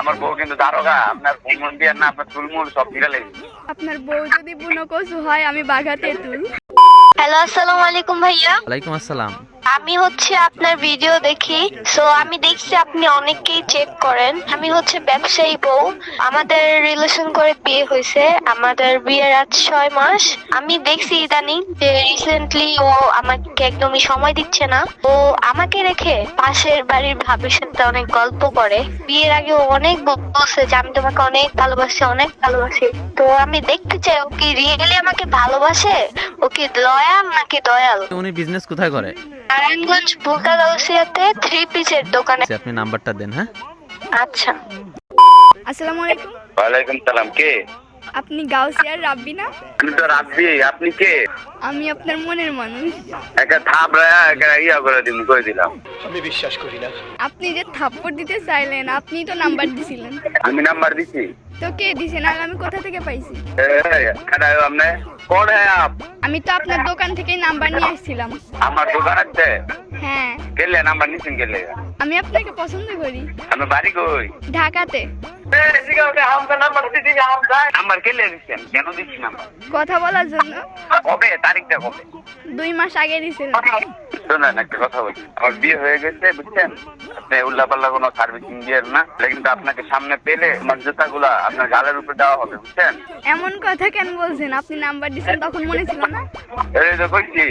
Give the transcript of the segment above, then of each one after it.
আমার বউ কিন্তু দারোগা, আপনার ফোন দিয়ে না আপনার চুলমুল সব ফিরে লেগে। আপনার বউ যদি বুনো কচু হয় আমি বাঘা তেঁতুল। হ্যালো, আসসালামু আলাইকুম ভাইয়া। ওয়ালাইকুম আসসালাম। আমি আপনার ভিডিও দেখি, সো আমি দেখছি আপনি অনেককেই চেক করেন। আমি ব্যবসায়ী বউ, আমাদের রিলেশন করে বিয়ে হয়েছে, আমাদের বিয়ের আজ 6 মাস। আমি দেখছি ইদানিং যে রিসেন্টলি ও আমাকে একদমই সময় দিচ্ছে না। ও আমাকে রেখে পাশের বাড়ির ভাবির সাথে অনেক গল্প করে। বিয়ের আগে ও অনেক বলছে যে আমি তোমাকে অনেক ভালোবাসি, অনেক ভালোবাসি। তো আমি দেখতে চাই ও কি রিয়েলি আমাকে ভালোবাসে, ও কি লয়াল নাকি দয়াল। উনি বিজনেস কোথায় করে? নারায়ণগঞ্জ ভুলতা গাউসিয়াতে 3 পিসের দোকানে। আপনি নাম্বারটা দেন। হ্যাঁ, আচ্ছা। আসসালামু আলাইকুম। ওয়ালাইকুম সালাম। কে? আপনি গাউসিয়ার রাব্বি না? আমি তো রাব্বি। আপনি কে? আমি আপনার মনের মানুষ। একটা থাপড়া একটা ইয়া করে দিলাম। আমি বিশ্বাস করি না। আপনি যে থাপ্পড় দিতে চাইলেন, আপনি তো নাম্বার দিছিলেন। আমি নাম্বার দিছি তো কে দিছে না? আমি কোথা থেকে পাইছি? আপনি কোন আপ? আমি তো আপনার দোকান থেকেই নাম্বার নিয়ে আসছিলাম। আমার দোকান আছে? হ্যাঁ, কেলে নাম্বার নিছেন কেলে? আমি আপনাকে পছন্দ করি। আমি বাড়ি কই? ঢাকাতে। নাম্বার কেলে দিচ্ছেন? কেন দিচ্ছি নাম্বার? কথা বলার জন্য। কবে? তারিখটা কবে? 2 মাস আগে দিছিলেন। শোনেন একটা কথা বলছি, আমার বিয়ে হয়ে গেছে বুঝছেন। আপনি উল্লাপাল্লা কোনো সার্ভিসিং দিয়েন না, কিন্তু আপনাকে সামনে পেলে আমার জুতাগুলা আপনার গালের উপরে দেওয়া হবে বুঝছেন। এমন কথা কেন বলছেন? আপনি নাম্বার দিছেন তখন মনে ছিল না? এই তো কইছি,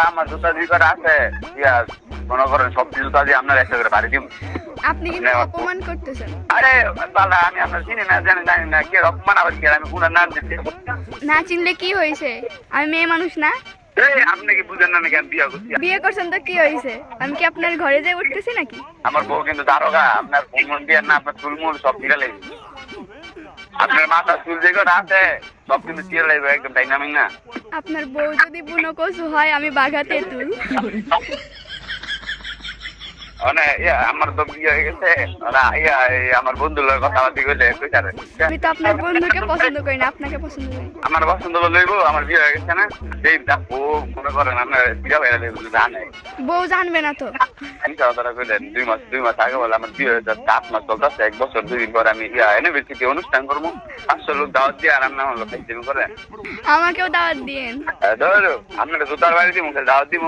আমার জুতা দুই করে আছে, ইয়া মনে করেন সব জুতা দিয়ে আপনার একটা করে বাড়ি দিব। আপনি কিন্তু অপমান করতেছেন। আরে বালা, আমি আপনার চিনি না, জানি না কি রকম আবার কি আমি কোন নাম দিচ্ছি। না চিনলে কি হয়েছে? আমি মেয়ে মানুষ না? আপনি কি বুঝেন না? আমি বিয়ে করছি। বিয়ে করছেন তো কি হয়েছে? আমি কি আপনার ঘরে যাই উঠতেছি নাকি? আমার বউ কিন্তু দারোগা, আপনার ফোন দিয়ে না আপনার চুলমুল সব ফিরে লেগে। আপনার মাথা চুল যেগুলো আছে সব কিন্তু ফিরে লাগবে, একদম ডাইনামিক না। আপনার বউ যদি বুনো কচু হয় আমি বাঘা তেঁতুল। আমার তো বিয়ে হয়ে গেছে, আমার বন্ধুর কথাবার্তা কইলে কইতারে। আমি তো আপনার বন্ধুকে পছন্দ করি না, আপনাকে পছন্দ করি। আমার পছন্দ লইব, আমার বিয়ে হয়ে গেছে না, সেই ও মনে করেন আপনার বিয়ে হয়ে গেলে জানে। বউ জানবে না তো? তারা কইলেন 2 মাস আগে বলে আমার বিয়ে হয়েছে, 8 মাস চলতেছে, 1 বছর 2 দিন পরে আমি ইউনিভার্সিটি অনুষ্ঠান করবো, 500 লোক দাওয়াত দিয়ে আর আমরা হলো খাইতে করে। আমাকেও দাওয়াত দিয়েন। ধরো আপনার জুতার বাড়ি দিব, দাওয়াত দিব।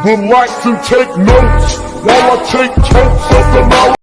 Would like to take notes while I take totes of the mouth.